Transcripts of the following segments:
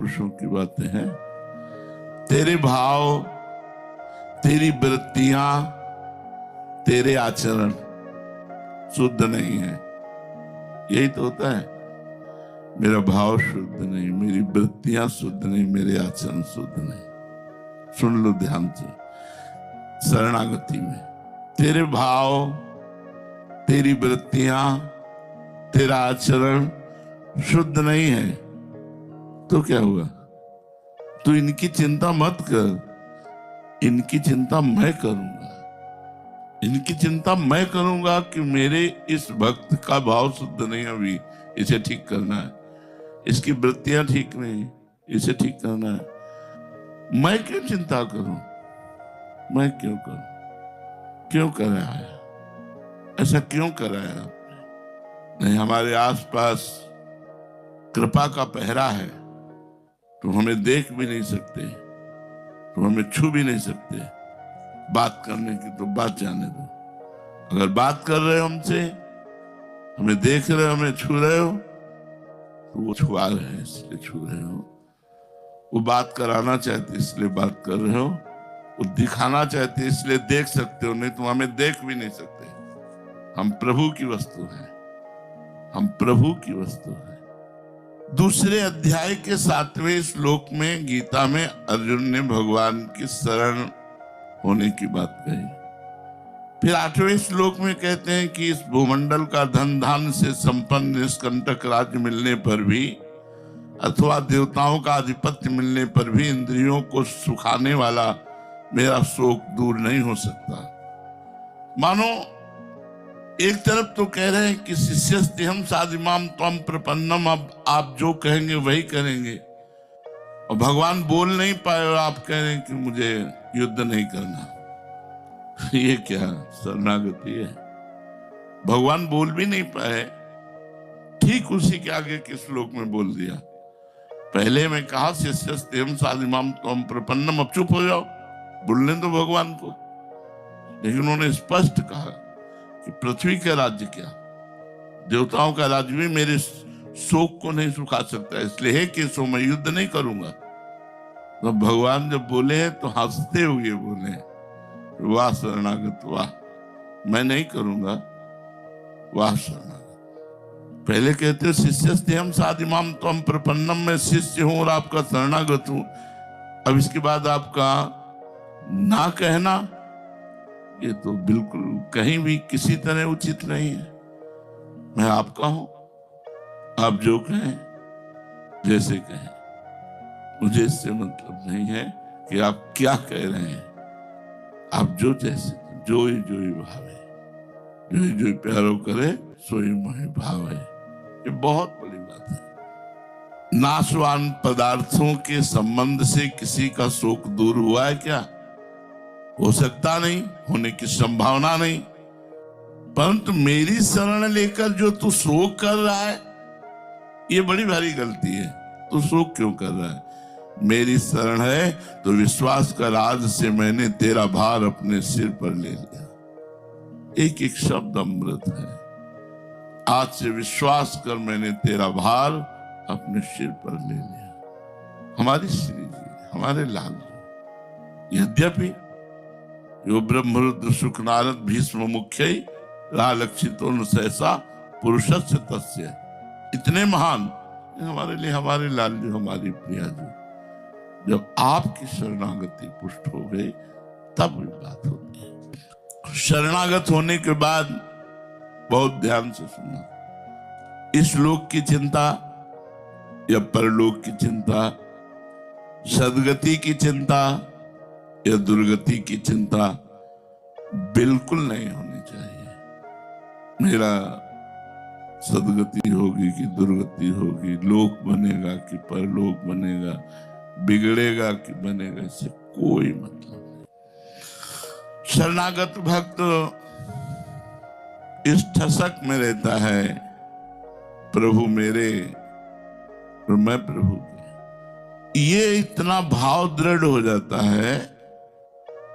पुरुषों की बातें हैं। तेरे भाव, तेरी वृत्तियां, तेरे आचरण शुद्ध नहीं है। यही तो होता है। मेरा भाव शुद्ध नहीं, मेरी वृत्तियां शुद्ध नहीं, मेरे आचरण शुद्ध नहीं। सुन लो ध्यान से। शरणागति में तेरे भाव, तेरी वृत्तियां, तेरा आचरण शुद्ध नहीं है तो क्या हुआ? तू इनकी चिंता मत कर, इनकी चिंता मैं करूंगा। इनकी चिंता मैं करूंगा कि मेरे इस भक्त का भाव शुद्ध नहीं, अभी इसे ठीक करना है। इसकी वृत्तियां ठीक नहीं, इसे ठीक करना है। मैं क्यों चिंता करूं? मैं क्यों करूं? क्यों कराया? ऐसा क्यों कराया आपने? नहीं, हमारे आसपास कृपा का पहरा है। तुम हमें देख भी नहीं सकते, तुम हमें छू भी नहीं सकते। बात करने की तो बात जाने दो। अगर बात कर रहे हो हमसे, हमें देख रहे हो, हमें छू रहे हो, तो वो छुआ रहे हैं इसलिए छू रहे हो। वो बात कराना चाहते इसलिए बात कर रहे हो। वो दिखाना चाहते इसलिए देख सकते हो, नहीं तो हमें देख भी नहीं सकते। हम प्रभु की वस्तु हैं, हम प्रभु की वस्तु हैं। दूसरे अध्याय के 7वें श्लोक में गीता में अर्जुन ने भगवान की शरण होने की बात कही। फिर 8वें श्लोक में कहते हैं कि इस भूमंडल का धन धान से संपन्न निष्कंटक राज्य मिलने पर भी, अथवा देवताओं का आधिपत्य मिलने पर भी इंद्रियों को सुखाने वाला मेरा शोक दूर नहीं हो सकता। मानो एक तरफ तो कह रहे हैं कि शिष्यस्तेहं साधिमाम त्वं प्रपन्नम, अब आप जो कहेंगे वही करेंगे। और भगवान बोल नहीं पाए और आप कह रहे हैं कि मुझे युद्ध नहीं करना। ये क्या शरणागति है? भगवान बोल भी नहीं पाए, ठीक उसी के आगे के श्लोक में बोल दिया। पहले में कहा शिष्यस्तेहं साधिमाम त्वं प्रपन्नम, अब चुप हो जाओ, बोलने दो भगवान को। लेकिन उन्होंने स्पष्ट कहा कि पृथ्वी का राज्य क्या, देवताओं का राज्य भी मेरे शोक को नहीं सुखा सकता, इसलिए है कि सो मैं युद्ध नहीं करूंगा। तो भगवान जब बोले हैं तो हंसते हुए बोले, वाह शरणागत वाह, मैं नहीं करूंगा, वाह शरणागत। पहले कहते शिष्यस्तेहं साधिमाम त्वं प्रपन्नम, मैं शिष्य हूं और आपका शरणागत हूं। अब इसके बाद आपका ना कहना, ये तो बिल्कुल कहीं भी किसी तरह उचित नहीं है। मैं आपका हूं, आप जो कहें जैसे कहें, मुझे इससे मतलब नहीं है कि आप क्या कह रहे हैं। आप जो जैसे जो ही भावे, जो ही प्यारो करे सोई मोहि भावे। ये बहुत बड़ी बात है। नाशवान पदार्थों के संबंध से किसी का शोक दूर हुआ है क्या? हो सकता नहीं, होने की संभावना नहीं। परंतु मेरी शरण लेकर जो तू शोक कर रहा है, ये बड़ी भारी गलती है। तू शोक क्यों कर रहा है? मेरी शरण है तो विश्वास कर, आज से मैंने तेरा भार अपने सिर पर ले लिया। एक एक शब्द अमृत है। आज से विश्वास कर, मैंने तेरा भार अपने सिर पर ले लिया। हमारी श्री जी, हमारे लाल जी, यद्यपि यो ब्रह्मरुद्र शुक नारद भीष्म मुख्य रालक्षितो न सहसा पुरुषस्य तस्य, इतने महान हमारे लिए हमारे लाल जी, हमारी प्रिया जी। जब आपकी शरणागति पुष्ट हो गई तब ये बात होती है। शरणागत होने के बाद बहुत ध्यान से सुनना, इस लोक की चिंता या परलोक की चिंता, सदगति की चिंता या दुर्गति की चिंता बिल्कुल नहीं होनी चाहिए। मेरा सदगति होगी कि दुर्गति होगी, लोक बनेगा कि परलोक बनेगा, बिगड़ेगा कि बनेगा, इससे कोई मतलब नहीं। शरणागत भक्त इस ठसक में रहता है, प्रभु मेरे और मैं प्रभु के। ये इतना भाव दृढ़ हो जाता है,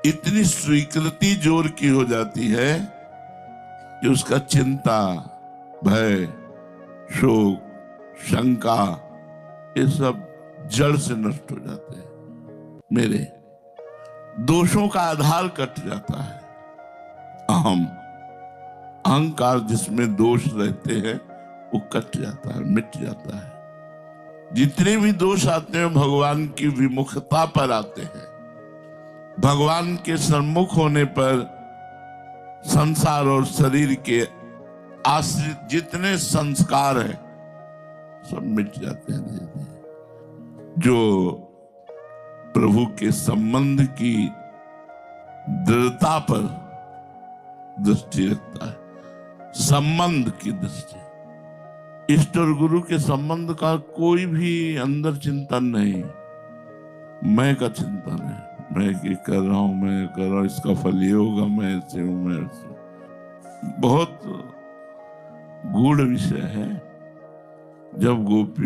इतनी स्वीकृति जोर की हो जाती है कि उसका चिंता, भय, शोक, शंका, ये सब जड़ से नष्ट हो जाते हैं। मेरे दोषों का आधार कट जाता है। अहम, अहंकार जिसमें दोष रहते हैं वो कट जाता है, मिट जाता है। जितने भी दोष आते हैं भगवान की विमुखता पर आते हैं। भगवान के सम्मुख होने पर संसार और शरीर के आश्रित जितने संस्कार हैं सब मिट जाते हैं धीरे धीरे। जो प्रभु के संबंध की दृढ़ता पर दृष्टि रखता है, संबंध की दृष्टि, इष्ट और गुरु के संबंध का कोई भी अंदर चिंतन नहीं, मैं का चिंतन है। मैं ये कर रहा हूं, मैं कर रहा हूं, इसका फल ये होगा, मैं ऐसे हूं, मैं ऐसे। बहुत गूढ़ विषय है। जब गोपी